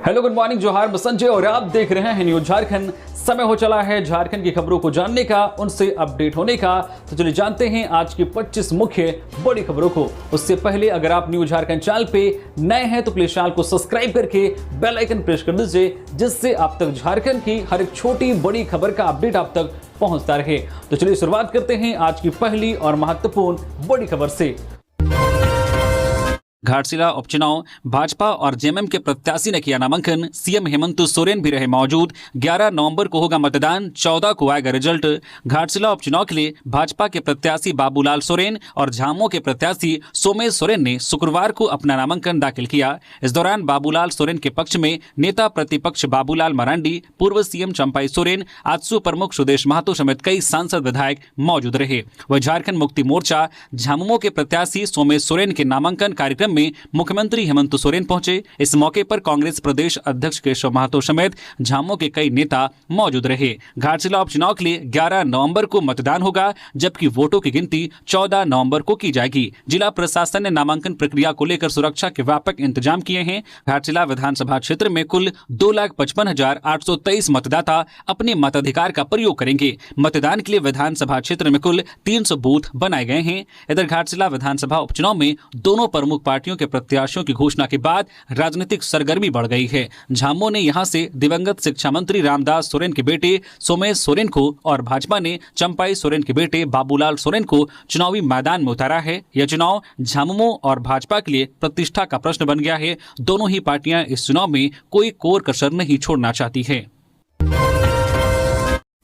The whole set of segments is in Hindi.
हेलो गुड मॉर्निंग, जोहार, मैं संजय और आप देख रहे हैं न्यूज झारखंड। समय हो चला है झारखंड की खबरों को जानने का, उनसे अपडेट होने का। तो चलिए जानते हैं आज की 25 मुख्य बड़ी खबरों को। उससे पहले अगर आप न्यूज झारखंड चैनल पे नए हैं तो प्लीज चैनल को सब्सक्राइब करके बेल आइकन प्रेस कर दीजिए, जिससे आप तक झारखंड की हर एक छोटी बड़ी खबर का अपडेट आप तक पहुंचता रहे। तो चलिए शुरुआत करते हैं आज की पहली और महत्वपूर्ण बड़ी खबर से। घाटशिला उपचुनाव, भाजपा और जेएमएम के प्रत्याशी ने किया नामांकन। सीएम हेमंत सोरेन भी रहे मौजूद। 11 नवंबर को होगा मतदान, 14 को आएगा रिजल्ट। घाटशिला उपचुनाव के लिए भाजपा के प्रत्याशी बाबूलाल सोरेन और झामुमो के प्रत्याशी सोमेश सोरेन ने शुक्रवार को अपना नामांकन दाखिल किया। इस दौरान बाबूलाल सोरेन के पक्ष में नेता प्रतिपक्ष बाबूलाल मरांडी, पूर्व सीएम चंपाई सोरेन, आजसू प्रमुख सुदेश महतो समेत कई सांसद विधायक मौजूद रहे। वह झारखंड मुक्ति मोर्चा झामुमो के प्रत्याशी सोमेश सोरेन के नामांकन कार्यक्रम में मुख्यमंत्री हेमंत सोरेन पहुंचे। इस मौके पर कांग्रेस प्रदेश अध्यक्ष केशव महतो समेत झामुमो के कई नेता मौजूद रहे। घाटशिला उपचुनाव के लिए 11 नवंबर को मतदान होगा, जबकि वोटों की गिनती 14 नवंबर को की जाएगी। जिला प्रशासन ने नामांकन प्रक्रिया को लेकर सुरक्षा के व्यापक इंतजाम किए हैं। घाटशिला विधानसभा क्षेत्र में कुल 2,55,823 मतदाता अपने मताधिकार का प्रयोग करेंगे। मतदान के लिए विधानसभा क्षेत्र में कुल 300 बूथ बनाए गए हैं। इधर घाटशिला विधानसभा उपचुनाव में दोनों प्रमुख पार्टियों के प्रत्याशियों की घोषणा के बाद राजनीतिक सरगर्मी बढ़ गई है। झामुमो ने यहां से दिवंगत शिक्षा मंत्री रामदास सोरेन के बेटे सोमेश सोरेन को और भाजपा ने चंपाई सोरेन के बेटे बाबूलाल सोरेन को चुनावी मैदान में उतारा है। यह चुनाव झामुमो और भाजपा के लिए प्रतिष्ठा का प्रश्न बन गया है। दोनों ही पार्टियां इस चुनाव में कोई कोर कसर नहीं छोड़ना चाहती है।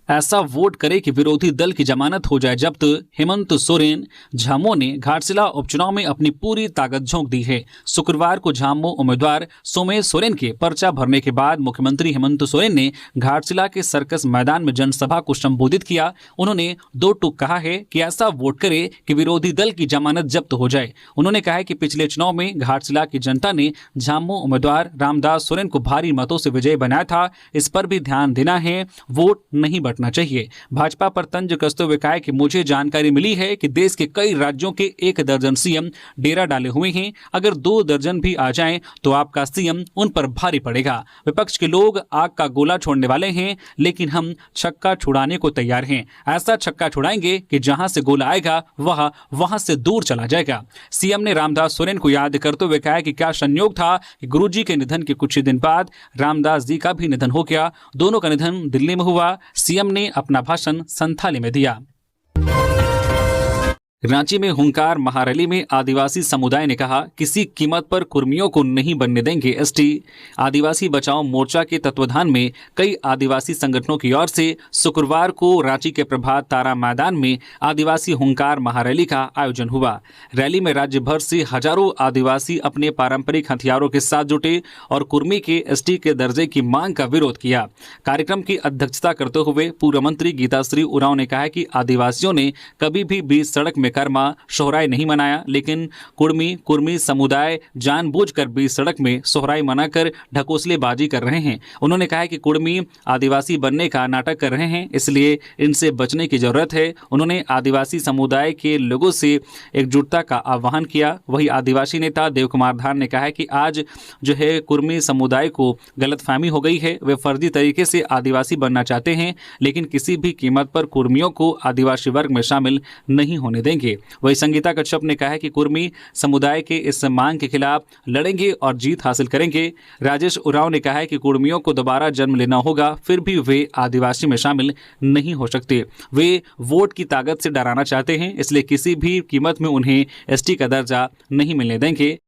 ऐसा वोट करे कि विरोधी दल की जमानत हो जाए जब्त, हेमंत सोरेन। झामुमो ने घाटशिला उपचुनाव में अपनी पूरी ताकत झोंक दी है। शुक्रवार को झामुमो उम्मीदवार सोमेश सोरेन के पर्चा भरने के बाद मुख्यमंत्री हेमंत सोरेन ने घाटशिला के सर्कस मैदान में जनसभा को संबोधित किया। उन्होंने दो टूक कहा है कि ऐसा वोट करे कि विरोधी दल की जमानत जब्त हो जाए। उन्होंने कहा कि पिछले चुनाव में घाटशिला की जनता ने झामुमो उम्मीदवार रामदास सोरेन को भारी मतों से विजयी बनाया था। इस पर भी ध्यान देना है, वोट नहीं बटना चाहिए। भाजपा पर तंज कसते हुए कहा कि मुझे जानकारी मिली है कि देश के कई राज्यों के 1 दर्जन सीएम डेरा डाले हुए हैं। अगर 2 दर्जन भी आ जाएं तो आपका सीएम उन पर भारी पड़ेगा। विपक्ष के लोग आग का गोला छोड़ने वाले हैं, लेकिन हम छक्का छुड़ाने को तैयार हैं। ऐसा छक्का छुड़ाएंगे कि जहां से गोला आएगा वहां से दूर चला जाएगा। सीएम ने रामदास सोरेन को याद करते हुए कहा कि क्या संयोग था कि गुरुजी के निधन के कुछ ही दिन बाद रामदास जी का भी निधन हो गया। दोनों का निधन दिल्ली में हुआ। सीएम ने अपना भाषण संथाली में दिया। रांची में हुंकार महारैली में आदिवासी समुदाय ने कहा, किसी कीमत पर कुर्मियों को नहीं बनने देंगे एसटी। आदिवासी बचाओ मोर्चा के तत्वाधान में कई आदिवासी संगठनों की ओर से शुक्रवार को रांची के प्रभात तारा मैदान में आदिवासी हुंकार महारैली का आयोजन हुआ। रैली में राज्य भर से हजारों आदिवासी अपने पारंपरिक हथियारों के साथ जुटे और कुर्मी के एसटी के दर्जे की मांग का विरोध किया। कार्यक्रम की अध्यक्षता करते हुए पूर्व मंत्री गीताश्री उरांव ने कहा कि आदिवासियों ने कभी भी बीच सड़क में कर्मा सोहराय नहीं मनाया, लेकिन कुर्मी समुदाय जानबूझकर बीच सड़क में सोहराय मनाकर ढकोसलेबाजी कर रहे हैं। उन्होंने कहा कि कुर्मी आदिवासी बनने का नाटक कर रहे हैं, इसलिए इनसे बचने की जरूरत है। उन्होंने आदिवासी समुदाय के लोगों से एकजुटता का आह्वान किया। वही आदिवासी नेता देव कुमार धार ने कहा कि आज जो है कुर्मी समुदाय को गलतफहमी हो गई है। वे फर्जी तरीके से आदिवासी बनना चाहते हैं, लेकिन किसी भी कीमत पर कुर्मियों को आदिवासी वर्ग में शामिल नहीं होने देंगे। वही संगीता कश्यप ने कहा कि कुर्मी समुदाय के इस मांग के खिलाफ लड़ेंगे और जीत हासिल करेंगे। राजेश उरांव ने कहा है कि कुर्मियों को दोबारा जन्म लेना होगा, फिर भी वे आदिवासी में शामिल नहीं हो सकते। वे वोट की ताकत से डराना चाहते हैं, इसलिए किसी भी कीमत में उन्हें एसटी का दर्जा नहीं मिलने देंगे।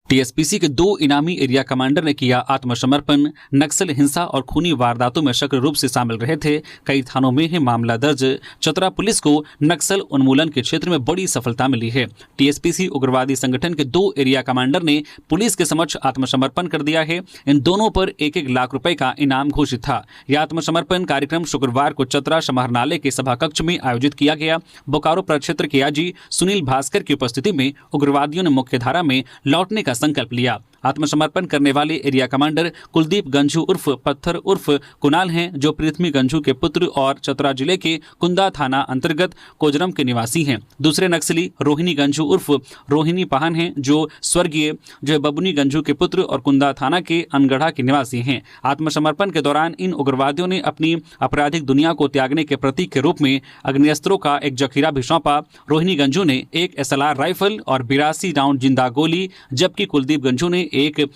टीएसपीसी के 2 इनामी एरिया कमांडर ने किया आत्मसमर्पण। नक्सल हिंसा और खूनी वारदातों में सक्रिय रूप से शामिल रहे थे। कई थानों में है मामला दर्ज। चतरा पुलिस को नक्सल उन्मूलन के क्षेत्र में बड़ी सफलता मिली है। टीएसपीसी उग्रवादी संगठन के 2 एरिया कमांडर ने पुलिस के समक्ष आत्मसमर्पण कर दिया है। इन दोनों पर 1-1 लाख रुपए का इनाम घोषित था। यह आत्मसमर्पण कार्यक्रम शुक्रवार को चतरा समाहरणालय के सभा कक्ष में आयोजित किया गया। बोकारो प्रक्षेत्र के आईजी सुनील भास्कर की उपस्थिति में उग्रवादियों ने मुख्यधारा में लौटने का संकल्प लिया। आत्मसमर्पण करने वाले एरिया कमांडर कुलदीप गंझू उर्फ पत्थर उर्फ कुणाल हैं, जो पृथ्वी गंझू के पुत्र और चतरा जिले के कुंदा थाना अंतर्गत कोजरम के निवासी हैं। दूसरे नक्सली रोहिणी गंझू उर्फ रोहिणी पाहन हैं, जो स्वर्गीय बबुनी गंझू के पुत्र और कुंदा थाना के अनगढ़ा के निवासी हैं। आत्मसमर्पण के दौरान इन उग्रवादियों ने अपनी आपराधिक दुनिया को त्यागने के प्रतीक के रूप में अग्निअस्त्रों का एक जखीरा भी सौंपा। रोहिणी गंझू ने एक SLR राइफल और 82 राउंड जिंदा गोली, जबकि कुलदीप गंझू ने एक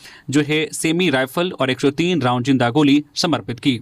सेमी राइफल और 103 राउंड जिंदा गोली समर्पित की।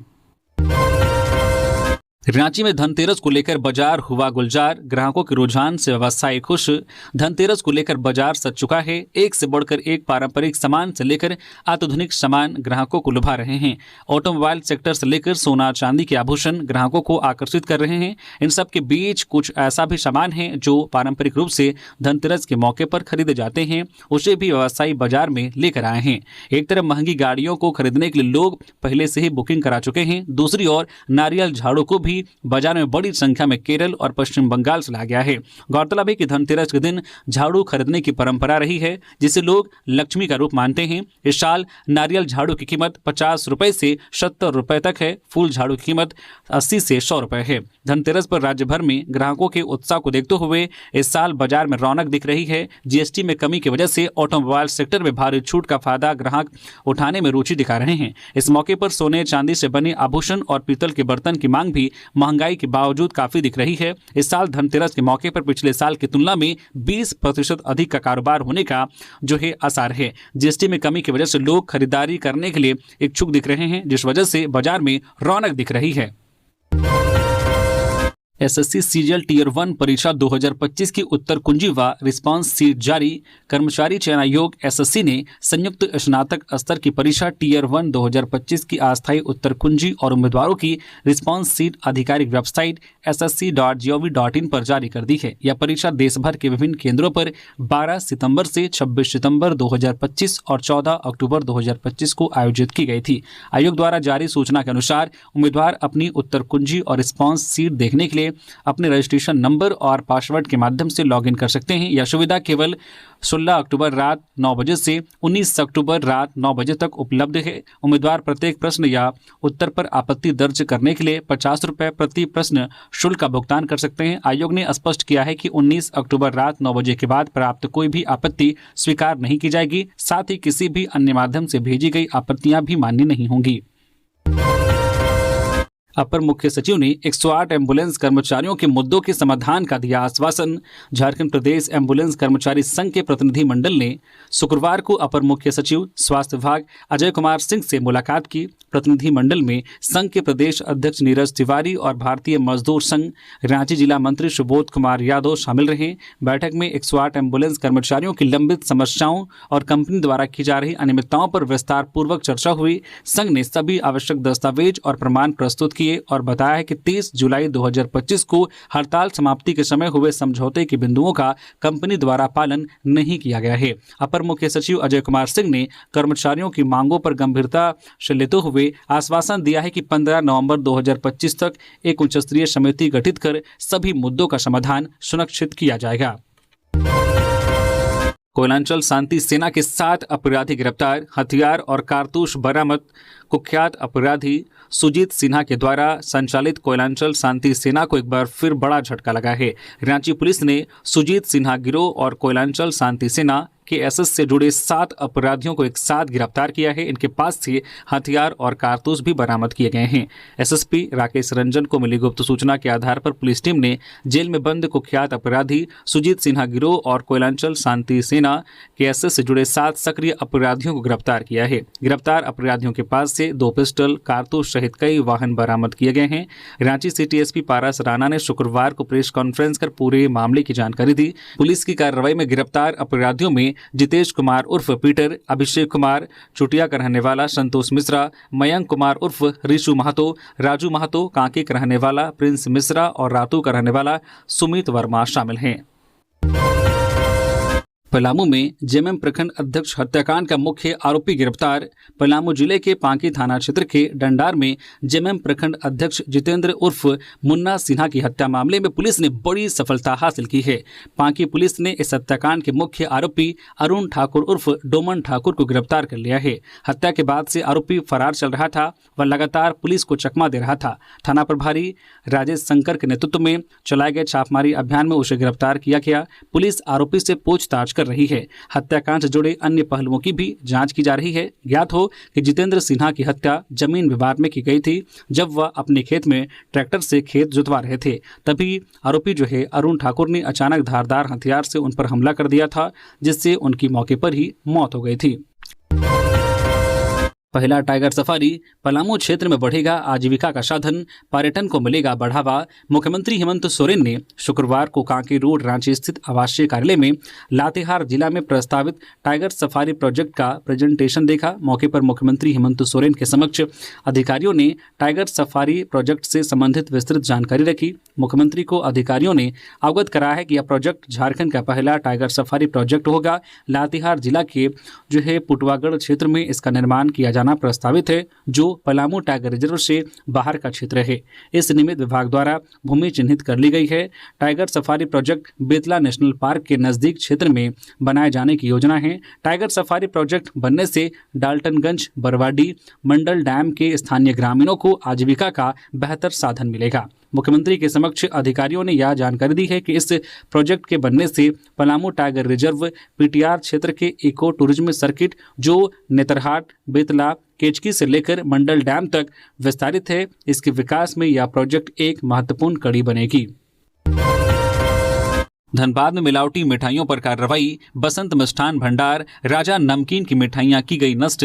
रांची में धनतेरस को लेकर बाजार हुआ गुलजार, ग्राहकों के रुझान से व्यवसायी खुश। धनतेरस को लेकर बाजार सज चुका है। एक से बढ़कर एक पारंपरिक सामान से लेकर आधुनिक सामान ग्राहकों को लुभा रहे हैं। ऑटोमोबाइल सेक्टर से लेकर सोना चांदी के आभूषण ग्राहकों को आकर्षित कर रहे हैं। इन सब के बीच कुछ ऐसा भी सामान है जो पारंपरिक रूप से धनतेरस के मौके पर खरीदे जाते हैं, उसे भी व्यवसायी बाजार में लेकर आए हैं। एक तरफ महंगी गाड़ियों को खरीदने के लिए लोग पहले से ही बुकिंग करा चुके हैं, दूसरी ओर नारियल झाड़ू को भी बाजार में बड़ी संख्या में केरल और पश्चिम बंगाल से लाया गया है। गौरतलब है कि धनतेरस के दिन झाड़ू खरीदने की परंपरा रही है, जिसे लोग लक्ष्मी का रूप मानते हैं। इस साल नारियल झाड़ू की कीमत 50 रुपए से 70 रुपए तक है। फूल झाड़ू की कीमत 80 से 100 रुपए है। धनतेरस पर राज्य भर में ग्राहकों के उत्साह को देखते हुए इस साल बाजार में रौनक दिख रही है। GST में कमी की वजह से ऑटोमोबाइल सेक्टर में भारी छूट का फायदा ग्राहक उठाने में रुचि दिखा रहे हैं। इस मौके पर सोने चांदी से बने आभूषण और पीतल के बर्तन की मांग भी महंगाई के बावजूद काफी दिख रही है। इस साल धनतेरस के मौके पर पिछले साल की तुलना में 20% अधिक का कारोबार होने का आसार है। GST में कमी की वजह से लोग खरीदारी करने के लिए इच्छुक दिख रहे हैं, जिस वजह से बाजार में रौनक दिख रही है। SSC CGL Tier 1 परीक्षा 2025 की उत्तर कुंजी व रिस्पांस सीट जारी। कर्मचारी चयन आयोग SSC ने संयुक्त स्नातक स्तर की परीक्षा Tier 1 2025 की अस्थायी उत्तर कुंजी और उम्मीदवारों की रिस्पांस सीट आधिकारिक वेबसाइट ssc.gov.in पर जारी कर दी है। यह परीक्षा देश भर के विभिन्न केंद्रों पर 12 सितंबर से 26 सितंबर 2025 और 14 अक्टूबर 2025 को आयोजित की गई थी। आयोग द्वारा जारी सूचना के अनुसार उम्मीदवार अपनी उत्तर कुंजी और रिस्पांस सीट देखने के लिए अपने रजिस्ट्रेशन नंबर और पासवर्ड के माध्यम से लॉगिन कर सकते हैं। यह सुविधा केवल 16 अक्टूबर रात 9 बजे से 19 अक्टूबर रात 9 बजे तक उपलब्ध है। उम्मीदवार प्रत्येक प्रश्न या उत्तर पर आपत्ति दर्ज करने के लिए 50 रुपये प्रति प्रश्न शुल्क का भुगतान कर सकते हैं। आयोग ने स्पष्ट किया है कि 19 अक्टूबर रात 9 बजे के बाद प्राप्त कोई भी आपत्ति स्वीकार नहीं की जाएगी। साथ ही किसी भी अन्य माध्यम से भेजी गई आपत्तियां भी मान्य नहीं होंगी। अपर मुख्य सचिव ने 108 एम्बुलेंस कर्मचारियों के मुद्दों के समाधान का दिया आश्वासन। झारखंड प्रदेश एम्बुलेंस कर्मचारी संघ के प्रतिनिधि मंडल ने शुक्रवार को अपर मुख्य सचिव स्वास्थ्य विभाग अजय कुमार सिंह से मुलाकात की। प्रतिनिधि मंडल में संघ के प्रदेश अध्यक्ष नीरज तिवारी और भारतीय मजदूर संघ रांची जिला मंत्री सुबोध कुमार यादव शामिल रहे। बैठक में 108 एम्बुलेंस कर्मचारियों की लंबित समस्याओं और कंपनी द्वारा की जा रही अनियमितताओं पर विस्तार पूर्वक चर्चा हुई। संघ ने सभी आवश्यक दस्तावेज और प्रमाण प्रस्तुत किए और बताया है कि 30 जुलाई 2025 को हड़ताल समाप्ति के समय हुए समझौते के बिंदुओं का कंपनी द्वारा पालन नहीं किया गया है। अपर मुख्य सचिव अजय कुमार सिंह ने कर्मचारियों की मांगों पर गंभीरता से लेते हुए आश्वासन दिया है कि 15 नवंबर 2025 तक एक उच्च स्तरीय समिति गठित कर सभी मुद्दों का समाधान सुनिश्चित किया जाएगा। कोयलांचल शांति सेना के 7 अपराधी गिरफ्तार, हथियार और कारतूस बरामद। कुख्यात अपराधी सुजीत सिन्हा के द्वारा संचालित कोयलांचल शांति सेना को एक बार फिर बड़ा झटका लगा है। रांची पुलिस ने सुजीत सिन्हा गिरोह और कोयलांचल शांति सेना के एसएस से जुड़े 7 अपराधियों को एक साथ गिरफ्तार किया है। इनके पास से हथियार और कारतूस भी बरामद किए गए हैं। एसएसपी राकेश रंजन को मिली गुप्त सूचना के आधार पर पुलिस टीम ने जेल में बंद कुख्यात अपराधी सुजीत सिन्हा गिरोह और कोयलांचल शांति सेना के एसएस से जुड़े 7 सक्रिय अपराधियों को गिरफ्तार किया है। गिरफ्तार अपराधियों के पास से 2 पिस्टल, कारतूस सहित कई वाहन बरामद किए गए हैं। रांची सिटी एसपी पारस राणा ने शुक्रवार को प्रेस कॉन्फ्रेंस कर पूरे मामले की जानकारी दी। पुलिस की कार्रवाई में गिरफ्तार अपराधियों में जितेश कुमार उर्फ पीटर, अभिषेक कुमार चुटिया का रहने वाला संतोष मिश्रा, मयंक कुमार उर्फ ऋषु महतो, राजू महतो कांके का रहने वाला प्रिंस मिश्रा और रातू का रहने वाला सुमित वर्मा शामिल हैं। पलामू में जेएमएम प्रखंड अध्यक्ष हत्याकांड का मुख्य आरोपी गिरफ्तार। पलामू जिले के पांकी थाना क्षेत्र के डंडार में जेएमएम प्रखंड अध्यक्ष जितेंद्र उर्फ मुन्ना सिन्हा की हत्या मामले में पुलिस ने बड़ी सफलता हासिल की है। पांकी पुलिस ने इस हत्याकांड के मुख्य आरोपी अरुण ठाकुर उर्फ डोमन ठाकुर को गिरफ्तार कर लिया है। हत्या के बाद से आरोपी फरार चल रहा था व लगातार पुलिस को चकमा दे रहा था। थाना प्रभारी राजेश शंकर के नेतृत्व में चलाए गए छापामारी अभियान में उसे गिरफ्तार किया गया। पुलिस आरोपी से पूछताछ कर रही है। हत्याकांड से जुड़े अन्य पहलुओं की भी जांच की जा रही है। ज्ञात हो कि जितेंद्र सिन्हा की हत्या जमीन विवाद में की गई थी। जब वह अपने खेत में ट्रैक्टर से खेत जुतवा रहे थे, तभी आरोपी जो है अरुण ठाकुर ने अचानक धारदार हथियार से उन पर हमला कर दिया था, जिससे उनकी मौके पर ही मौत हो गई थी। पहला टाइगर सफारी, पलामू क्षेत्र में बढ़ेगा आजीविका का साधन, पर्यटन को मिलेगा बढ़ावा। मुख्यमंत्री हेमंत सोरेन ने शुक्रवार को कांके रोड रांची स्थित आवासीय कार्यालय में लातेहार जिला में प्रस्तावित टाइगर सफारी प्रोजेक्ट का प्रेजेंटेशन देखा। मौके पर मुख्यमंत्री हेमंत सोरेन के समक्ष अधिकारियों ने टाइगर सफारी प्रोजेक्ट से संबंधित विस्तृत जानकारी रखी। मुख्यमंत्री को अधिकारियों ने अवगत कराया है कि यह प्रोजेक्ट झारखंड का पहला टाइगर सफारी प्रोजेक्ट होगा। लातेहार जिला के जो है पुटवागढ़ क्षेत्र में इसका निर्माण किया जाना प्रस्तावित है, जो पलामू टाइगर रिजर्व से बाहर का क्षेत्र है। इस निमित्त विभाग द्वारा भूमि चिन्हित कर ली गई है। Tiger safari project Betla national park के नजदीक क्षेत्र में बनाए जाने की योजना है। टाइगर सफारी प्रोजेक्ट बनने से डाल्टनगंज, बरवाडी, मंडल डैम के स्थानीय ग्रामीणों को आजीविका का बेहतर साधन मिलेगा। मुख्यमंत्री के समक्ष अधिकारियों ने यह जानकारी दी है कि इस प्रोजेक्ट के बनने से पलामू टाइगर रिजर्व पीटीआर क्षेत्र के इको टूरिज्म सर्किट, जो नेतरहाट, बेतला, केचकी से लेकर मंडल डैम तक विस्तारित है, इसके विकास में यह प्रोजेक्ट एक महत्वपूर्ण कड़ी बनेगी। धनबाद में मिलावटी मिठाइयों पर कार्रवाई, बसंत मिष्ठान भंडार, राजा नमकीन की मिठाइयां की गई नष्ट।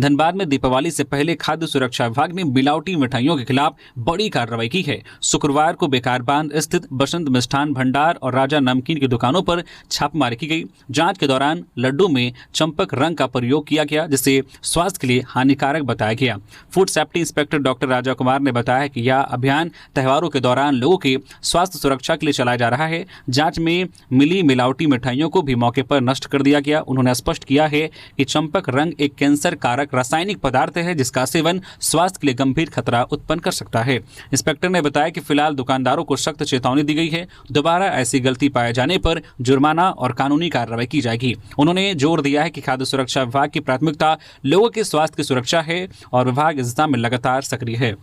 धनबाद में दीपावली से पहले खाद्य सुरक्षा विभाग ने मिलावटी मिठाइयों के खिलाफ बड़ी कार्रवाई की है। शुक्रवार को बेकारबांध स्थित बसंत मिष्ठान भंडार और राजा नमकीन की दुकानों पर छापेमारी की गई। जांच के दौरान लड्डू में चंपक रंग का प्रयोग किया गया, जिसे स्वास्थ्य के लिए हानिकारक बताया गया। Food safety inspector doctor Raja Kumar ने बताया कि यह अभियान त्योहारों के दौरान लोगों के स्वास्थ्य सुरक्षा के लिए चलाया जा रहा है। जांच में मिली मिलावटी मिठाइयों को भी मौके पर नष्ट कर दिया गया। उन्होंने स्पष्ट किया है कि चंपक रंग एक कैंसर कारक रासायनिक पदार्थ है, जिसका सेवन स्वास्थ्य के लिए गंभीर खतरा उत्पन्न कर सकता है। इंस्पेक्टर ने बताया कि फिलहाल दुकानदारों को सख्त चेतावनी दी गई है। दोबारा ऐसी गलती पाए जाने पर जुर्माना और कानूनी कार्रवाई की जाएगी। उन्होंने जोर दिया है कि खाद्य सुरक्षा विभाग की प्राथमिकता लोगों के स्वास्थ्य की सुरक्षा है और विभाग इस दिशा में लगातार सक्रिय है।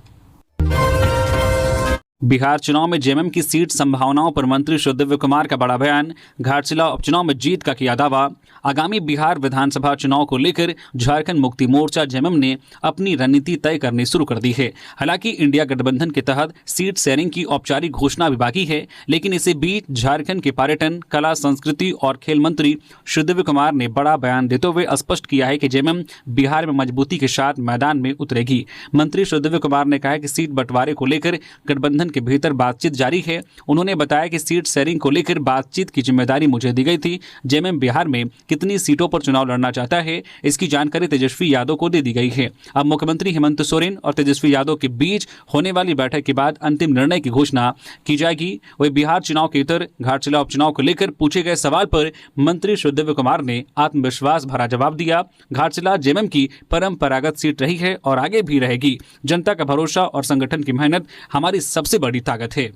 बिहार चुनाव में जेएमएम की सीट संभावनाओं पर मंत्री सुदिव्य कुमार का बड़ा बयान। घाटशिला उपचुनाव में जीत का किया दावा। आगामी बिहार विधानसभा चुनाव को लेकर झारखंड मुक्ति मोर्चा जेएमएम ने अपनी रणनीति तय करनी शुरू कर दी है। हालांकि इंडिया गठबंधन के तहत सीट शेयरिंग की औपचारिक घोषणा भी बाकी है, लेकिन इसी बीच झारखंड के पर्यटन, कला, संस्कृति और खेल मंत्री सुदिव्य कुमार ने बड़ा बयान देते हुए स्पष्ट किया है कि जेएमएम बिहार में मजबूती के साथ मैदान में उतरेगी। मंत्री सुदिव्य कुमार ने कहा कि सीट बंटवारे को लेकर गठबंधन के भीतर बातचीत जारी है। उन्होंने बताया कि सीट शेयरिंग को लेकर बातचीत की जिम्मेदारी मुझे दी गई थी। जेएमएम बिहार में कितनी सीटों पर चुनाव लड़ना चाहता है, इसकी जानकारी तेजस्वी यादव को दे दी गई है। अब मुख्यमंत्री हेमंत सोरेन और तेजस्वी यादव के बीच होने वाली बैठक के बाद अंतिम निर्णय की घोषणा की जाएगी। वही बिहार चुनाव के इतर घाटशिला उपचुनाव को लेकर पूछे गए सवाल पर मंत्री सुदिव्य कुमार ने आत्मविश्वास भरा जवाब दिया। घाटशिला जेएमएम की परंपरागत सीट रही है और आगे भी रहेगी। जनता का भरोसा और संगठन की मेहनत हमारी सबसे बड़ी ताकत है।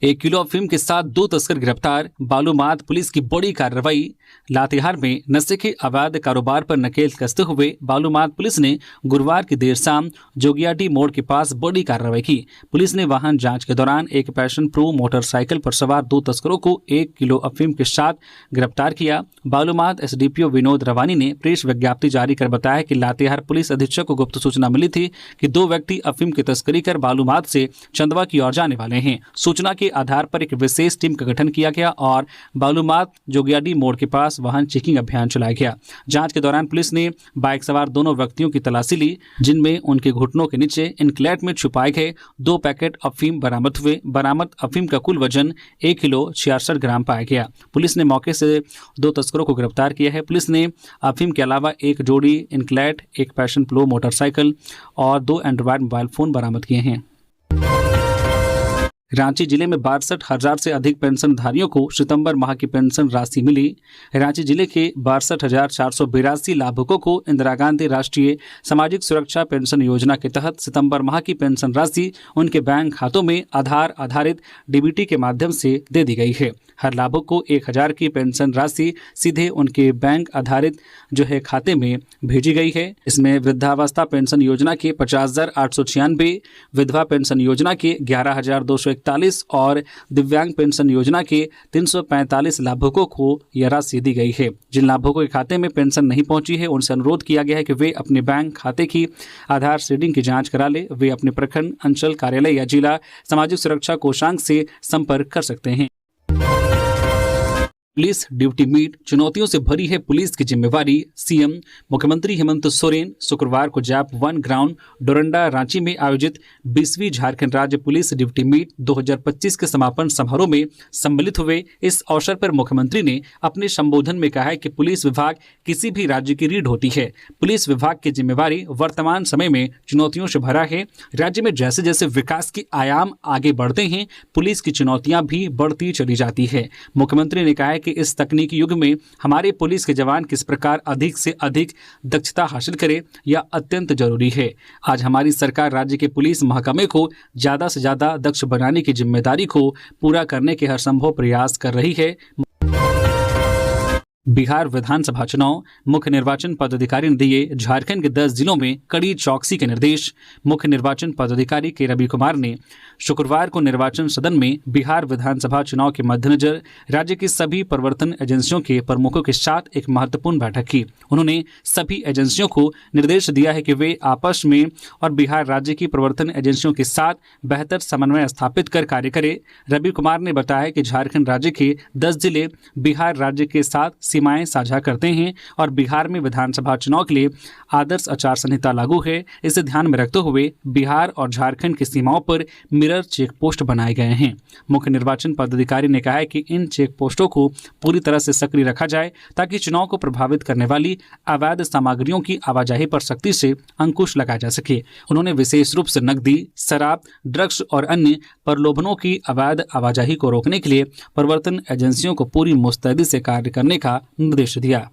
1 किलो अफीम के साथ 2 तस्कर गिरफ्तार। बालूमाथ पुलिस की बड़ी कार्रवाई। लातेहार में नशे के अवैध कारोबार पर नकेल कसते हुए बालूमाथ पुलिस ने गुरुवार की देर शाम जोगियाडी मोड़ के पास बड़ी कार्रवाई की। पुलिस ने वाहन जांच के दौरान एक पैशन प्रो मोटरसाइकिल पर सवार 2 तस्करों को 1 किलो अफीम के साथ गिरफ्तार किया। बालूमाथ एसडीपीओ विनोद रवानी ने प्रेस विज्ञप्ति जारी कर बताया कि लातेहार पुलिस अधीक्षक को गुप्त सूचना मिली थी कि 2 व्यक्ति अफीम की तस्करी कर बालूमाथ से चंदवा की ओर जाने वाले हैं। सूचना के आधार पर एक विशेष टीम का गठन किया गया और बालूमाथ जोगियाडी मोड़ के पास वाहन चेकिंग अभियान चलाया गया। जांच के दौरान पुलिस ने बाइक सवार दोनों व्यक्तियों की तलाशी ली, जिनमें उनके घुटनों के नीचे इनक्लेट में छुपाए गए 2 पैकेट अफीम बरामद हुए। बरामद अफीम का कुल वजन 1 किलो 66 ग्राम पाया गया। पुलिस ने मौके से 2 तस्करों को गिरफ्तार किया है। पुलिस ने अफीम के अलावा 1 जोड़ी इनक्लेट, 1 पैशन प्रो मोटरसाइकिल और 2 एंड्रॉयड मोबाइल फोन बरामद किए हैं। रांची जिले में 62,000 से अधिक पेंशनधारियों को सितंबर माह की पेंशन राशि मिली। रांची जिले के 62,482 लाभुकों को इंदिरा गांधी राष्ट्रीय सामाजिक सुरक्षा पेंशन योजना के तहत सितंबर माह की पेंशन राशि उनके बैंक खातों में आधार आधारित डीबीटी के माध्यम से दे दी गई है। हर लाभुक को 1,000 की पेंशन राशि सीधे उनके बैंक आधारित खाते में भेजी गई है। इसमें वृद्धावस्था पेंशन योजना के 50,896, विधवा पेंशन योजना के 11,241 और दिव्यांग पेंशन योजना के 345 लाभुकों को यह राशि दी गई है। जिन लाभुकों के खाते में पेंशन नहीं पहुंची है उनसे अनुरोध किया गया है कि वे अपने बैंक खाते की आधार सीडिंग की जांच करा ले। वे अपने प्रखंड, अंचल कार्यालय या जिला सामाजिक सुरक्षा कोषांग से संपर्क कर सकते हैं। पुलिस ड्यूटी मीट, चुनौतियों से भरी है पुलिस की जिम्मेवारी। सीएम मुख्यमंत्री हेमंत सोरेन शुक्रवार को जैप 1 ग्राउंड डोरंडा रांची में आयोजित 20वीं झारखंड राज्य पुलिस ड्यूटी मीट 2025 के समापन समारोह में सम्मिलित हुए। इस अवसर पर मुख्यमंत्री ने अपने संबोधन में कहा है कि पुलिस विभाग किसी भी राज्य की रीढ़ होती है। पुलिस विभाग की जिम्मेवारी वर्तमान समय में चुनौतियों से भरा है। राज्य में जैसे जैसे विकास के आयाम आगे बढ़ते हैं, पुलिस की चुनौतियां भी बढ़ती चली जाती है। मुख्यमंत्री ने कहा है कि इस तकनीकी युग में हमारे पुलिस के जवान किस प्रकार अधिक से अधिक दक्षता हासिल करें, यह अत्यंत जरूरी है। आज हमारी सरकार राज्य के पुलिस महकमे को ज्यादा से ज्यादा दक्ष बनाने की जिम्मेदारी को पूरा करने के हर संभव प्रयास कर रही है। बिहार विधानसभा चुनाव, मुख्य निर्वाचन पदाधिकारी ने दिए झारखंड के 10 जिलों में कड़ी चौकसी के निर्देश। मुख्य निर्वाचन पदाधिकारी के रवि कुमार ने शुक्रवार को निर्वाचन सदन में बिहार विधानसभा चुनाव के मद्देनजर राज्य की सभी प्रवर्तन एजेंसियों के प्रमुखों के साथ एक महत्वपूर्ण बैठक की। उन्होंने सभी एजेंसियों को निर्देश दिया है कि वे आपस में और बिहार राज्य की प्रवर्तन एजेंसियों के साथ बेहतर समन्वय स्थापित कर कार्य करें। रवि कुमार ने बताया कि झारखंड राज्य के 10 जिले बिहार राज्य के साथ सीमाएं साझा करते हैं और बिहार में विधानसभा चुनाव के लिए आदर्श आचार संहिता लागू है। इसे ध्यान में रखते हुए बिहार और झारखंड की सीमाओं पर मिरर चेक पोस्ट बनाए गए हैं। मुख्य निर्वाचन पदाधिकारी ने कहा है कि इन चेक पोस्टों को पूरी तरह से सक्रिय रखा जाए ताकि चुनाव को प्रभावित करने वाली अवैध सामग्रियों की आवाजाही पर सख्ती से अंकुश लगाया जा सके। उन्होंने विशेष रूप से नकदी, शराब, ड्रग्स और अन्य प्रलोभनों की अवैध आवाजाही को रोकने के लिए प्रवर्तन एजेंसियों को पूरी मुस्तैदी से कार्य करने का निर्देश दिया।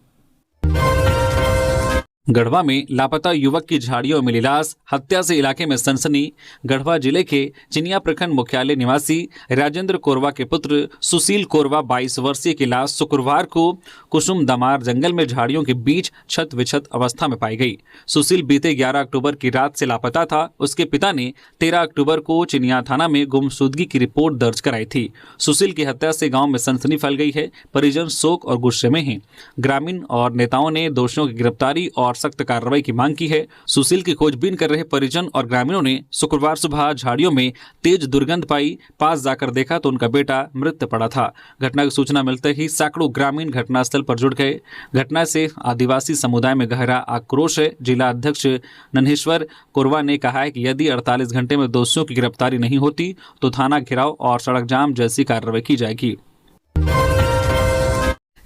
गढ़वा में लापता युवक की झाड़ियों में मिली लाश, हत्या से इलाके में सनसनी। गढ़वा जिले के चिनिया प्रखंड मुख्यालय निवासी राजेंद्र कोरवा के पुत्र सुशील कोरवा 22 वर्षीय की लाश शुक्रवार को कुसुम दमार जंगल में झाड़ियों के बीच छत विछत अवस्था में पाई गई। सुशील बीते 11 अक्टूबर की रात से लापता था। उसके पिता ने 13 अक्टूबर को चिनिया थाना में गुमशुदगी की रिपोर्ट दर्ज कराई थी। सुशील की हत्या से गाँव में सनसनी फैल गई है। परिजन शोक और गुस्से में हैं। ग्रामीण और नेताओं ने दोषियों की गिरफ्तारी और सख्त कार्रवाई की मांग की है। सुशील की खोजबीन कर रहे परिजन और ग्रामीणों ने शुक्रवार सुबह झाड़ियों में तेज दुर्गंध पाई। पास जाकर देखा तो उनका बेटा मृत पड़ा था। घटना की सूचना मिलते ही सैकड़ों ग्रामीण घटनास्थल पर जुट गए। घटना से आदिवासी समुदाय में गहरा आक्रोश है। जिला अध्यक्ष नन्हेश्वर कोरवा ने कहा है कि यदि 48 घंटे में दोषियों की गिरफ्तारी नहीं होती तो थाना घेराव और सड़क जाम जैसी कार्रवाई की जाएगी।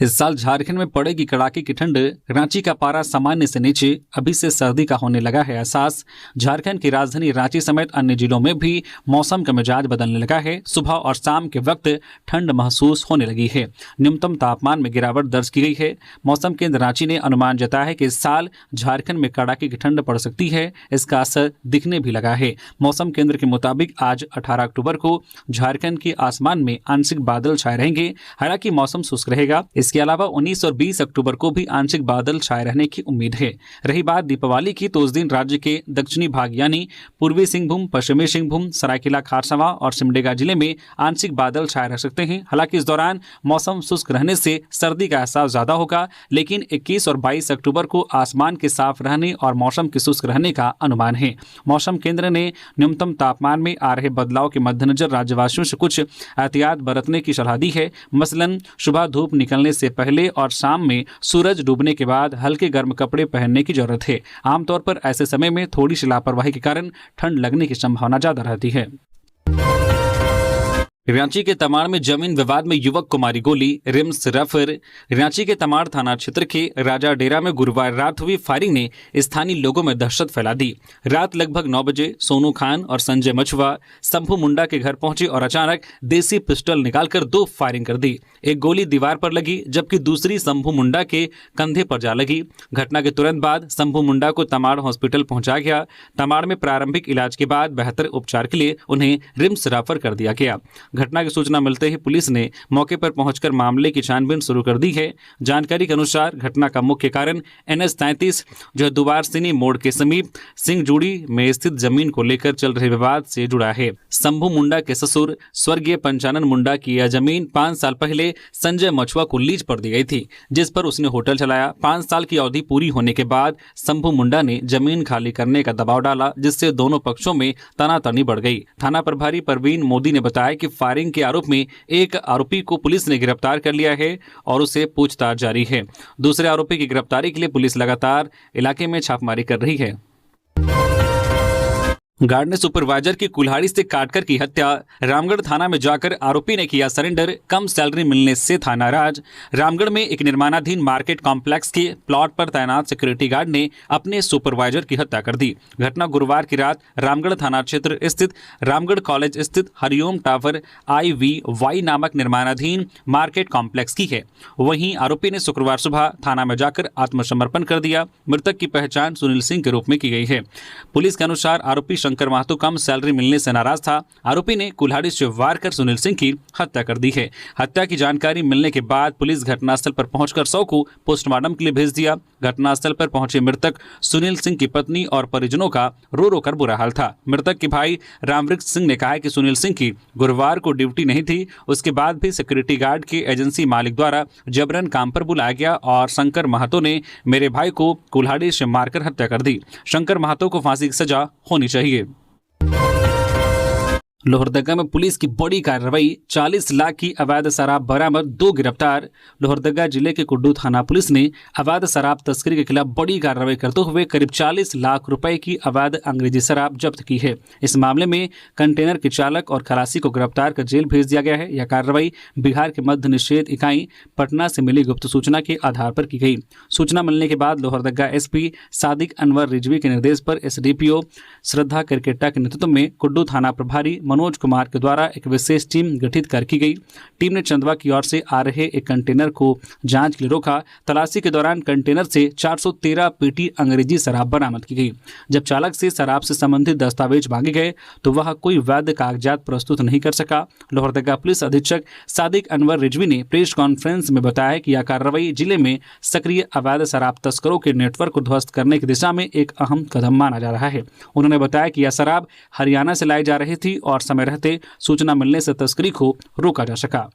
इस साल झारखंड में पड़ेगी कड़ाके की ठंड। रांची का पारा सामान्य से नीचे, अभी से सर्दी का होने लगा है एहसास। झारखंड की राजधानी रांची समेत अन्य जिलों में भी मौसम का मिजाज बदलने लगा है। सुबह और शाम के वक्त ठंड महसूस होने लगी है। न्यूनतम तापमान में गिरावट दर्ज की गई है। मौसम केंद्र रांची ने अनुमान जताया है कि इस साल झारखंड में कड़ाके की ठंड पड़ सकती है। इसका असर दिखने भी लगा है। मौसम केंद्र के मुताबिक आज 18 अक्टूबर को झारखंड के आसमान में आंशिक बादल छाए रहेंगे। हालांकि मौसम शुष्क रहेगा। इसके अलावा 19 और 20 अक्टूबर को भी आंशिक बादल छाए रहने की उम्मीद है। रही बात दीपावली की, तो उस दिन राज्य के दक्षिणी भाग यानी पूर्वी सिंहभूम, पश्चिमी सिंहभूम, सरायकेला खारसावा और सिमडेगा जिले में आंशिक बादल छाए रह सकते हैं। हालांकि इस दौरान मौसम शुष्क रहने से सर्दी का एहसास ज्यादा होगा, लेकिन 21 और 22 अक्टूबर को आसमान के साफ रहने और मौसम के शुष्क रहने का अनुमान है। मौसम केंद्र ने न्यूनतम तापमान में आ रहे बदलाव के मद्देनजर राज्यवासियों से कुछ एहतियात बरतने की सलाह दी है। मसलन सुबह धूप निकलने से पहले और शाम में सूरज डूबने के बाद हल्के गर्म कपड़े पहनने की जरूरत है। आमतौर पर ऐसे समय में थोड़ी सी लापरवाही के कारण ठंड लगने की संभावना ज्यादा रहती है। रांची के तमाड़ में जमीन विवाद में युवक को मारी गोली, रिम्स रेफर। रांची के तमाड़ थाना क्षेत्र के राजा डेरा में गुरुवार रात हुई फायरिंग ने स्थानीय लोगों में दहशत फैला दी। रात लगभग 9 बजे सोनू खान और संजय मछुआ शंभू मुंडा के घर पहुंचे और अचानक देसी पिस्टल निकालकर 2 फायरिंग कर दी। एक गोली दीवार पर लगी जबकि दूसरी शंभू मुंडा के कंधे पर जा लगी। घटना के तुरंत बाद शंभू मुंडा को तमाड़ हॉस्पिटल पहुंचाया गया। तमाड़ में प्रारंभिक इलाज के बाद बेहतर उपचार के लिए उन्हें रिम्स रेफर कर दिया गया। घटना की सूचना मिलते ही पुलिस ने मौके पर पहुंचकर मामले की छानबीन शुरू कर दी है। जानकारी के अनुसार घटना का मुख्य कारण NH 33 जो है दुबार सिनी मोड़ के समीप सिंह जूड़ी में स्थित जमीन को लेकर चल रहे विवाद से जुड़ा है। शंभू मुंडा के ससुर स्वर्गीय पंचानन मुंडा की यह जमीन 5 साल पहले संजय मछुआ को लीज पर दी गई थी, जिस पर उसने होटल चलाया। 5 साल की अवधि पूरी होने के बाद शंभू मुंडा ने जमीन खाली करने का दबाव डाला, जिससे दोनों पक्षों में तनातनी बढ़ गई। थाना प्रभारी परवीन मोदी ने बताया कि फायरिंग के आरोप में एक आरोपी को पुलिस ने गिरफ्तार कर लिया है और उसे पूछताछ जारी है। दूसरे आरोपी की गिरफ्तारी के लिए पुलिस लगातार इलाके में छापेमारी कर रही है। गार्ड ने सुपरवाइजर की कुल्हाड़ी से काटकर की हत्या। रामगढ़ थाना में जाकर आरोपी ने किया सरेंडर, कम सैलरी मिलने से था नाराज। रामगढ़ में एक निर्माणाधीन मार्केट कॉम्प्लेक्स के प्लॉट पर तैनात सिक्योरिटी गार्ड ने अपने सुपरवाइजर की हत्या कर दी। घटना गुरुवार की रात रामगढ़ थाना क्षेत्र स्थित रामगढ़ कॉलेज स्थित हरिओम टावर IVY नामक निर्माणाधीन मार्केट कॉम्प्लेक्स की है। वहीं आरोपी ने शुक्रवार सुबह थाना में जाकर आत्मसमर्पण कर दिया। मृतक की पहचान सुनील सिंह के रूप में की गई है। पुलिस के अनुसार आरोपी शंकर महतो कम सैलरी मिलने से नाराज था। आरोपी ने कुल्हाड़ी से वार कर सुनील सिंह की हत्या कर दी है। हत्या की जानकारी मिलने के बाद पुलिस घटनास्थल पर पहुंचकर शव को पोस्टमार्टम के लिए भेज दिया। घटनास्थल पर पहुंचे मृतक सुनील सिंह की पत्नी और परिजनों का रो रो कर बुरा हाल था। मृतक के भाई रामवृक्ष सिंह ने कहा कि सुनील सिंह की गुरुवार को ड्यूटी नहीं थी, उसके बाद भी सिक्योरिटी गार्ड के एजेंसी मालिक द्वारा जबरन काम पर बुलाया गया और शंकर महतो ने मेरे भाई को कुल्हाड़ी से मारकर हत्या कर दी। शंकर महतो को फांसी की सजा होनी चाहिए। लोहरदगा में पुलिस की बड़ी कार्रवाई, 40 लाख की अवैध शराब बरामद, 2 गिरफ्तार। लोहरदगा जिले के कुड्डू थाना पुलिस ने अवैध शराब तस्करी के खिलाफ बड़ी कार्रवाई करते हुए करीब 40 लाख रुपए की अवैध अंग्रेजी शराब जब्त की है। इस मामले में कंटेनर के चालक और खलासी को गिरफ्तार कर जेल भेज दिया गया है। यह कार्रवाई बिहार के मद्य निषेध इकाई पटना से मिली गुप्त सूचना के आधार पर की गई। सूचना मिलने के बाद लोहरदगा SP सादिक अनवर रिजवी के निर्देश पर SDPO श्रद्धा क्रिकेटा के नेतृत्व में कुड्डू थाना प्रभारी मनोज कुमार के द्वारा एक विशेष टीम गठित कर की गई। टीम ने चंदवा की ओर से आ रहे एक कंटेनर को जांच के लिए रोका। तलाशी के दौरान कंटेनर से 413 पेटी अंग्रेजी शराब बरामद की गई। जब चालक से शराब से संबंधित दस्तावेज मांगे गए तो वह कोई वैध कागजात प्रस्तुत नहीं कर सका। लोहरदगा पुलिस अधीक्षक सादिक अनवर रिजवी ने प्रेस कॉन्फ्रेंस में बताया कि यह कार्रवाई जिले में सक्रिय अवैध शराब तस्करों के नेटवर्क को ध्वस्त करने की दिशा में एक अहम कदम माना जा रहा है। उन्होंने बताया कि यह शराब हरियाणा से लाई जा रही थी और समय रहते सूचना मिलने से तस्करी को रोका जा सका।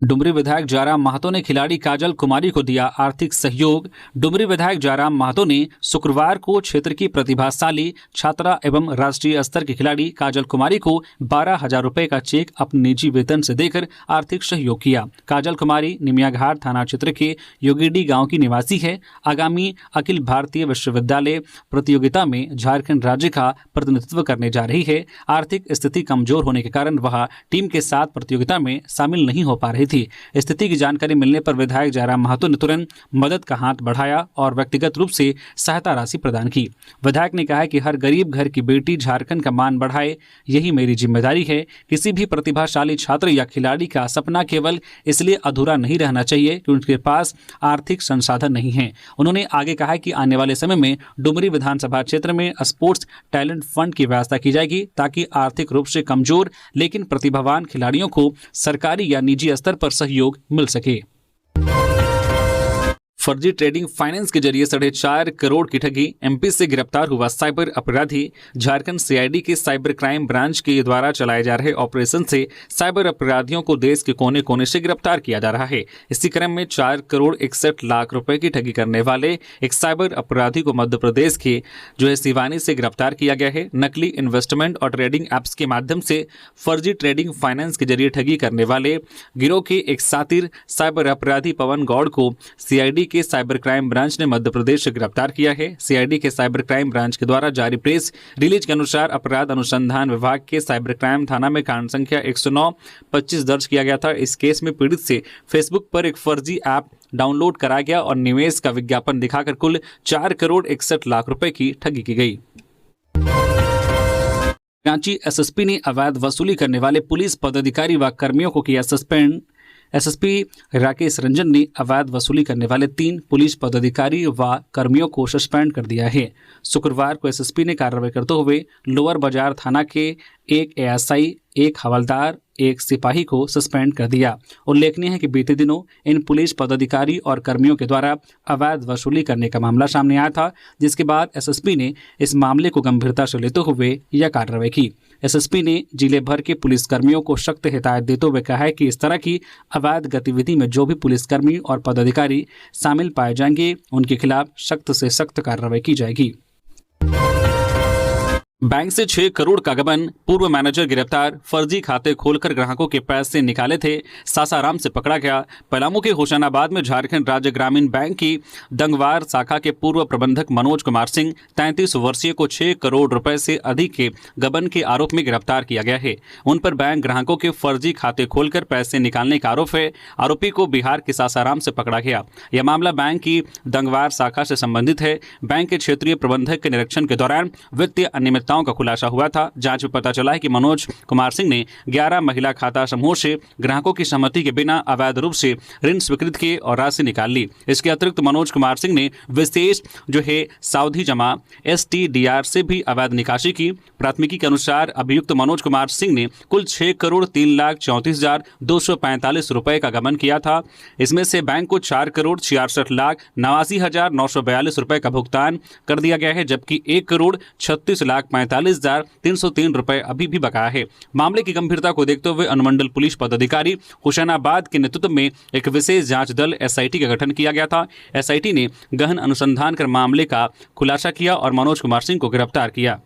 डुमरी विधायक जयराम महतो ने खिलाड़ी काजल कुमारी को दिया आर्थिक सहयोग। डुमरी विधायक जयराम महतो ने शुक्रवार को क्षेत्र की प्रतिभाशाली छात्रा एवं राष्ट्रीय स्तर की खिलाड़ी काजल कुमारी को 12,000 रुपए का चेक अपने निजी वेतन से देकर आर्थिक सहयोग किया। काजल कुमारी निमियाघाट थाना क्षेत्र के योगीडी गांव की निवासी है। आगामी अखिल भारतीय विश्वविद्यालय प्रतियोगिता में झारखंड राज्य का प्रतिनिधित्व करने जा रही है। आर्थिक स्थिति कमजोर होने के कारण वह टीम के साथ प्रतियोगिता में शामिल नहीं हो पा रही थी। स्थिति की जानकारी मिलने पर विधायक जयराम महतो ने तुरंत मदद का हाथ बढ़ाया और व्यक्तिगत रूप से सहायता राशि प्रदान की। विधायक ने कहा कि हर गरीब घर की बेटी झारखंड का मान बढ़ाए, यही मेरी जिम्मेदारी है। किसी भी प्रतिभाशाली छात्र या खिलाड़ी का सपना केवल इसलिए अधूरा नहीं रहना चाहिए कि उनके पास आर्थिक संसाधन नहीं है। उन्होंने आगे कहा कि आने वाले समय में डुमरी विधानसभा क्षेत्र में स्पोर्ट्स टैलेंट फंड की व्यवस्था की जाएगी ताकि आर्थिक रूप से कमजोर लेकिन प्रतिभावान खिलाड़ियों को सरकारी या निजी स्तर पर सहयोग मिल सके। फर्जी ट्रेडिंग फाइनेंस के जरिए 4.5 करोड़ की ठगी, MP से गिरफ्तार हुआ साइबर अपराधी। झारखंड CID के साइबर क्राइम ब्रांच के द्वारा चलाए जा रहे ऑपरेशन से साइबर अपराधियों को देश के कोने कोने से गिरफ्तार किया जा रहा है। इसी क्रम में 4 करोड़ 61 लाख रुपए की ठगी करने वाले एक साइबर अपराधी को मध्य प्रदेश के सिवानी से गिरफ्तार किया गया है। नकली इन्वेस्टमेंट और ट्रेडिंग एप्स के माध्यम से फर्जी ट्रेडिंग फाइनेंस के जरिए ठगी करने वाले गिरोह के एक सातिर साइबर अपराधी पवन गौड़ को CID के साइबर क्राइम ब्रांच ने मध्य प्रदेश से गिरफ्तार किया है। सीआईडी के साइबर क्राइम ब्रांच के द्वारा जारी प्रेस रिलीज के अनुसार अपराध अनुसंधान विभाग के साइबर क्राइम थाना में कांड संख्या 109/25 दर्ज किया गया था। इस केस में पीड़ित से फेसबुक पर एक फर्जी ऐप डाउनलोड कराया गया और निवेश का विज्ञापन दिखाकर कुल 4 करोड़ 61 लाख रुपए की ठगी की गई। रांची एसएसपी ने अवैध वसूली करने वाले पुलिस पदाधिकारी व कर्मियों को किया सस्पेंड। एसएसपी राकेश रंजन ने अवैध वसूली करने वाले 3 पुलिस पदाधिकारी व कर्मियों को सस्पेंड कर दिया है। शुक्रवार को एसएसपी ने कार्रवाई करते हुए लोअर बाजार थाना के एक एएसआई, एक हवलदार, एक सिपाही को सस्पेंड कर दिया। उल्लेखनीय है कि बीते दिनों इन पुलिस पदाधिकारी और कर्मियों के द्वारा अवैध वसूली करने का मामला सामने आया था, जिसके बाद एसएसपी ने इस मामले को गंभीरता से लेते हुए यह कार्रवाई की। एसएसपी ने जिले भर के पुलिसकर्मियों को सख्त हिदायत देते हुए कहा है कि इस तरह की अवैध गतिविधि में जो भी पुलिसकर्मी और पदाधिकारी शामिल पाए जाएंगे, उनके खिलाफ सख्त से सख्त कार्रवाई की जाएगी। बैंक से 6 करोड़ का गबन, पूर्व मैनेजर गिरफ्तार। फर्जी खाते खोलकर ग्राहकों के पैसे निकाले थे, सासाराम से पकड़ा गया। पलामू के होशंगाबाद में झारखंड राज्य ग्रामीण बैंक की दंगवार शाखा के पूर्व प्रबंधक मनोज कुमार सिंह 33 वर्षीय को 6 करोड़ रुपए से अधिक के गबन के आरोप में गिरफ्तार किया गया है। उन पर बैंक ग्राहकों के फर्जी खाते खोलकर पैसे निकालने का आरोप है। आरोपी को बिहार के सासाराम से पकड़ा गया। यह मामला बैंक की दंगवार शाखा से संबंधित है। बैंक के क्षेत्रीय प्रबंधक के निरीक्षण के दौरान वित्तीय अनियमितताओं का खुलासा हुआ था। जांच में पता चला है कि मनोज कुमार सिंह ने 11 महिला खाता समूह से ग्राहकों की सहमति के बिना अवैध रूप से ऋण स्वीकृत किए और राशि निकाल ली। इसके अतिरिक्त मनोज कुमार सिंह ने विशेष सावधि जमा STDR से भी अवैध निकासी की। प्राथमिकी के अनुसार अभियुक्त मनोज कुमार सिंह ने कुल 6 करोड़ 3,34,245 रुपए का गबन किया था। इसमें से बैंक को 4 करोड़ 66,89,942 रुपए का भुगतान कर दिया गया है, जबकि 1 करोड़ 36,45,303 रुपए अभी भी बकाया है। मामले की गंभीरता को देखते हुए अनुमंडल पुलिस पदाधिकारी होशंगाबाद के नेतृत्व में एक विशेष जांच दल SIT का गठन किया गया था। SIT ने गहन अनुसंधान कर मामले का खुलासा किया और मनोज कुमार सिंह को गिरफ्तार किया।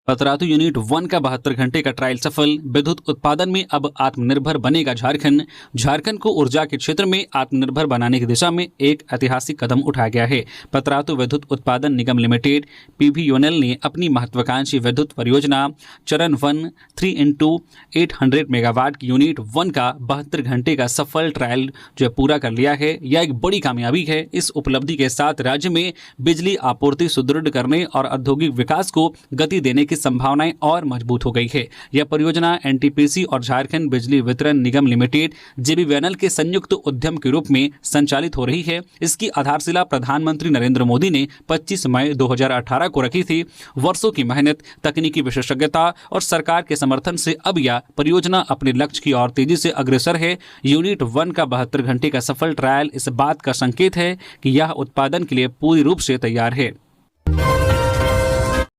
पतरातू यूनिट 1 का 72 घंटे का ट्रायल सफल। विद्युत उत्पादन में अब आत्मनिर्भर बनेगा झारखंड। झारखंड को ऊर्जा के क्षेत्र में आत्मनिर्भर बनाने की दिशा में एक ऐतिहासिक कदम उठाया गया है। पतरातू विद्युत उत्पादन निगम लिमिटेड PVUNL ने अपनी महत्वाकांक्षी विद्युत परियोजना चरण 1 3x800 मेगावाट की यूनिट 1 का 72 घंटे का सफल ट्रायल पूरा कर लिया है। यह एक बड़ी कामयाबी है। इस उपलब्धि के साथ राज्य में बिजली आपूर्ति सुदृढ़ करने और औद्योगिक विकास को गति देने की संभावनाएं और मजबूत हो गई है। यह परियोजना NTPC और झारखंड बिजली वितरण निगम लिमिटेड JBVNL के संयुक्त उद्यम के रूप में संचालित हो रही है। इसकी आधारशिला प्रधानमंत्री नरेंद्र मोदी ने 25 मई 2018 को रखी थी। वर्षों की मेहनत, तकनीकी विशेषज्ञता और सरकार के समर्थन से अब यह परियोजना अपने लक्ष्य की ओर तेजी से अग्रसर है। यूनिट 1 का 72 घंटे का सफल ट्रायल इस बात का संकेत है कि यह उत्पादन के लिए पूरी रूप से तैयार है।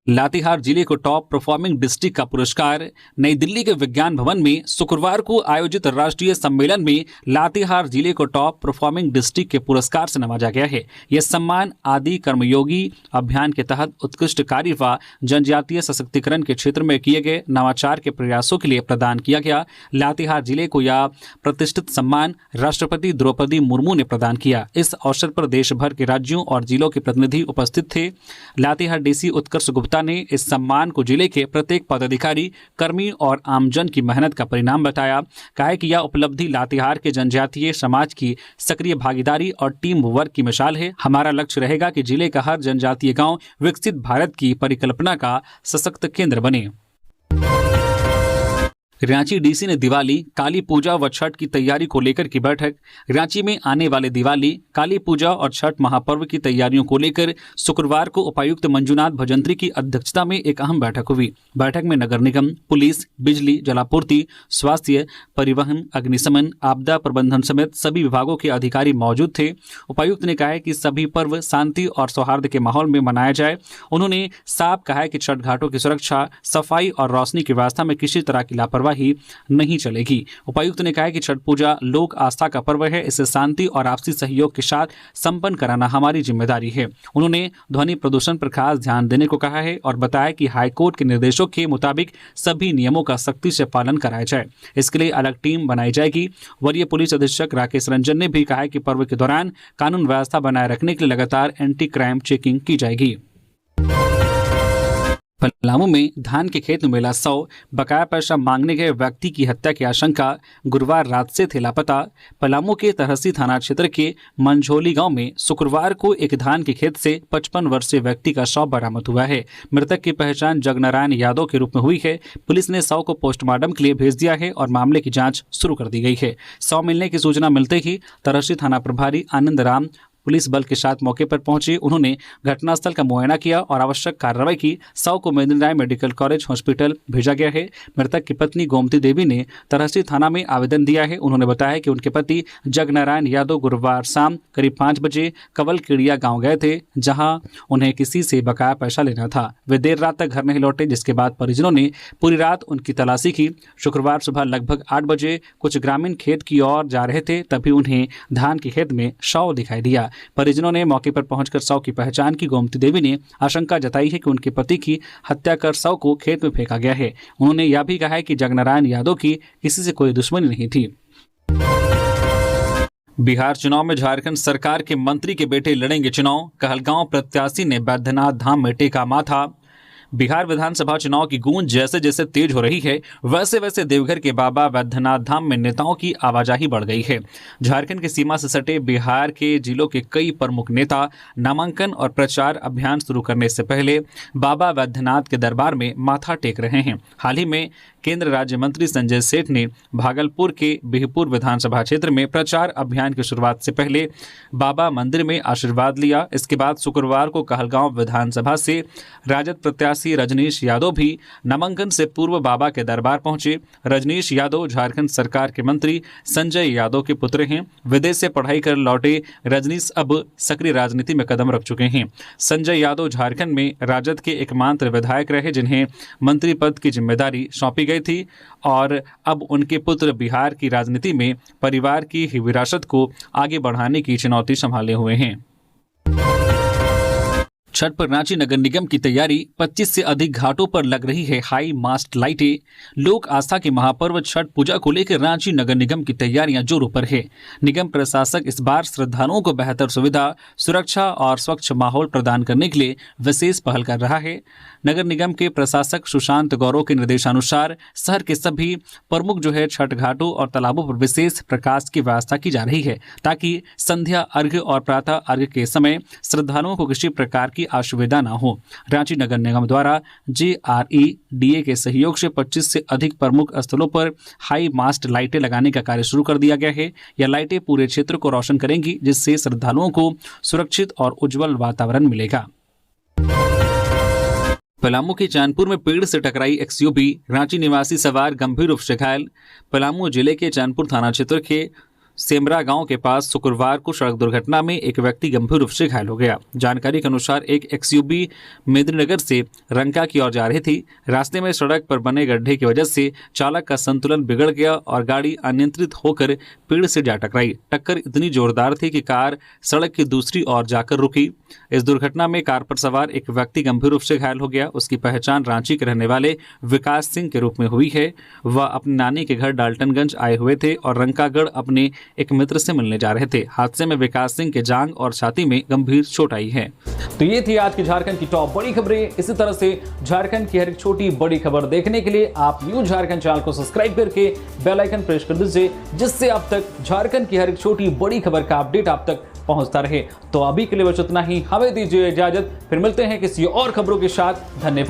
लातेहार जिले को टॉप परफॉर्मिंग डिस्ट्रिक्ट का पुरस्कार। नई दिल्ली के विज्ञान भवन में शुक्रवार को आयोजित राष्ट्रीय सम्मेलन में लातेहार जिले को टॉप परफॉर्मिंग डिस्ट्रिक्ट के पुरस्कार से नवाजा गया है। यह सम्मान आदि कर्मयोगी अभियान के तहत उत्कृष्ट कार्य व जनजातीय सशक्तिकरण के क्षेत्र में किए गए नवाचार के प्रयासों के लिए प्रदान किया गया। लातेहार जिले को यह प्रतिष्ठित सम्मान राष्ट्रपति द्रौपदी मुर्मू ने प्रदान किया। इस अवसर पर देश भर के राज्यों और जिलों के प्रतिनिधि उपस्थित थे। लातेहार DC उत्कर्ष गुप्ता ने इस सम्मान को जिले के प्रत्येक पदाधिकारी, कर्मी और आमजन की मेहनत का परिणाम बताया। कहा कि यह उपलब्धि लातेहार के जनजातीय समाज की सक्रिय भागीदारी और टीम वर्क की मिसाल है। हमारा लक्ष्य रहेगा कि जिले का हर जनजातीय गांव विकसित भारत की परिकल्पना का सशक्त केंद्र बने। रांची DC ने दिवाली, काली पूजा व छठ की तैयारी को लेकर की बैठक। रांची में आने वाले दिवाली, काली पूजा और छठ महापर्व की तैयारियों को लेकर शुक्रवार को उपायुक्त मंजुनाथ भजंत्री की अध्यक्षता में एक अहम बैठक हुई। बैठक में नगर निगम, पुलिस, बिजली, जलापूर्ति, स्वास्थ्य, परिवहन, अग्निशमन, आपदा प्रबंधन समेत सभी विभागों के अधिकारी मौजूद थे। उपायुक्त ने कहा कि सभी पर्व शांति और सौहार्द के माहौल में मनाया जाए। उन्होंने साफ कहा कि छठ घाटों की सुरक्षा, सफाई और रोशनी की व्यवस्था में किसी तरह की लापरवाही कार्यवाही नहीं चलेगी। उपायुक्त ने कहा कि छठ पूजा लोक आस्था का पर्व है, इसे शांति और आपसी सहयोग के साथ संपन्न कराना हमारी जिम्मेदारी है। उन्होंने ध्वनि प्रदूषण पर खास ध्यान देने को कहा है और बताया कि हाईकोर्ट के निर्देशों के मुताबिक सभी नियमों का सख्ती से पालन कराया जाए। इसके लिए अलग टीम बनाई जाएगी। वरीय पुलिस अधीक्षक राकेश रंजन ने भी कहा है कि पर्व के दौरान कानून व्यवस्था बनाए रखने के लिए लगातार एंटी क्राइम चेकिंग की जाएगी। पलामू में धान के खेत में मिला 100 बकाया पैसा मांगने गए व्यक्ति की हत्या की आशंका, गुरुवार रात से थे लापता। पलामू के तरहसी थाना क्षेत्र के मंझोली गांव में शुक्रवार को एक धान के खेत से 55 वर्षीय व्यक्ति का शव बरामद हुआ है। मृतक की पहचान जगनारायण यादव के रूप में हुई है। पुलिस ने शव को पोस्टमार्टम के लिए भेज दिया है और मामले की जाँच शुरू कर दी गई है। शव मिलने की सूचना मिलते ही तरहसी थाना प्रभारी आनंद राम पुलिस बल के साथ मौके पर पहुंचे। उन्होंने घटनास्थल का मुआयना किया और आवश्यक कार्रवाई की। शव को मेदिनीराय मेडिकल कॉलेज हॉस्पिटल भेजा गया है। मृतक की पत्नी गोमती देवी ने तरहसी थाना में आवेदन दिया है। उन्होंने बताया कि उनके पति जगनारायण यादव गुरुवार शाम करीब 5 बजे कवल केड़िया गांव गए थे, जहां उन्हें किसी से बकाया पैसा लेना था। वे देर रात तक घर नहीं लौटे, जिसके बाद परिजनों ने पूरी रात उनकी तलाशी की। शुक्रवार सुबह लगभग 8 बजे कुछ ग्रामीण खेत की ओर जा रहे थे, तभी उन्हें धान के खेत में शव दिखाई दिया। परिजनों ने मौके पर पहुंचकर शव की पहचान की। गोमती देवी ने आशंका जताई है कि उनके पति की हत्या कर शव को खेत में फेंका गया है। उन्होंने यह भी कहा है कि जगनारायण यादव की किसी से कोई दुश्मनी नहीं थी। बिहार चुनाव में झारखंड सरकार के मंत्री के बेटे लड़ेंगे चुनाव, कहलगांव प्रत्याशी ने बैद्यनाथ धाम में टेका माथा। बिहार विधानसभा चुनाव की गूंज जैसे जैसे तेज हो रही है, वैसे वैसे देवघर के बाबा बैद्यनाथ धाम में नेताओं की आवाजाही बढ़ गई है। झारखंड की सीमा से सटे बिहार के जिलों के कई प्रमुख नेता नामांकन और प्रचार अभियान शुरू करने से पहले बाबा बैद्यनाथ के दरबार में माथा टेक रहे हैं। हाल ही में केंद्र राज्य मंत्री संजय सेठ ने भागलपुर के बिहपुर विधानसभा क्षेत्र में प्रचार अभियान की शुरुआत से पहले बाबा मंदिर में आशीर्वाद लिया। इसके बाद शुक्रवार को कहलगांव विधानसभा से राजद प्रत्याशी रजनीश यादव भी नामांकन से पूर्व बाबा के दरबार पहुंचे। रजनीश यादव झारखंड सरकार के मंत्री संजय यादव के पुत्र हैं। विदेश से पढ़ाई कर लौटे रजनीश अब सक्रिय राजनीति में कदम रख चुके हैं। संजय यादव झारखंड में राजद के एकमात्र विधायक रहे, जिन्हें मंत्री पद की जिम्मेदारी सौंपी गई थी और अब उनके पुत्र बिहार की राजनीति में परिवार की ही विरासत को आगे बढ़ाने की चुनौती संभाले हुए हैं। छठ पर रांची नगर निगम की तैयारी, 25 से अधिक घाटों पर लग रही है हाई मास्ट लाइटें। लोक आस्था के महापर्व छठ पूजा को लेकर रांची नगर निगम की तैयारियां जोरों पर है। निगम प्रशासक इस बार श्रद्धालुओं को बेहतर सुविधा, सुरक्षा और स्वच्छ माहौल प्रदान करने के लिए विशेष पहल कर रहा है। नगर निगम के प्रशासक सुशांत गौरव के निर्देशानुसार शहर के सभी प्रमुख छठ घाटों और तालाबों पर विशेष प्रकाश की व्यवस्था की जा रही है, ताकि संध्या अर्घ्य और प्रातः अर्घ्य के समय श्रद्धालुओं को किसी प्रकार की असुविधा न हो। रांची नगर निगम द्वारा JREDA के सहयोग से 25 से अधिक प्रमुख स्थलों पर हाई मास्ट लाइटें लगाने का कार्य शुरू कर दिया गया है। यह लाइटें पूरे क्षेत्र को रोशन करेंगी, जिससे श्रद्धालुओं को सुरक्षित और उज्जवल वातावरण मिलेगा। पलामू के चैनपुर में पेड़ से टकराई XUV, रांची निवासी सवार गंभीर रूप से घायल। पलामू जिले के चैनपुर थाना क्षेत्र के सेमरा गांव के पास शुक्रवार को सड़क दुर्घटना में एक व्यक्ति गंभीर रूप से घायल हो गया। जानकारी के अनुसार एक XUV मेदिनीनगर से रंका की ओर जा रही थी। रास्ते में सड़क पर बने गड्ढे की वजह से चालक का संतुलन बिगड़ गया और गाड़ी अनियंत्रित होकर पेड़ से जा टकराई। टक्कर इतनी जोरदार थी कि कार सड़क की दूसरी ओर जाकर रुकी। इस दुर्घटना में कार पर सवार एक व्यक्ति गंभीर रूप से घायल हो गया। उसकी पहचान रांची के रहने वाले विकास सिंह के रूप में हुई है। वह अपनी नानी के घर डाल्टनगंज आए हुए थे और रंकागढ़ अपने एक मित्र से मिलने जा रहे थे। हादसे में विकास सिंह के जांघ और छाती में गंभीर चोट आई है। तो ये थी आज की झारखंड की टॉप बड़ी खबरें। इसी तरह से झारखंड की हर एक छोटी बड़ी खबर देखने के लिए आप न्यूज झारखंड चैनल को सब्सक्राइब करके बेल आइकन प्रेस कर दीजिए, जिससे अब तक झारखंड की हर एक छोटी बड़ी खबर का अपडेट आप तक पहुंचता रहे। तो अभी के लिए बस इतना ही, हमें दीजिए इजाजत, फिर मिलते हैं किसी और खबरों के साथ। धन्यवाद।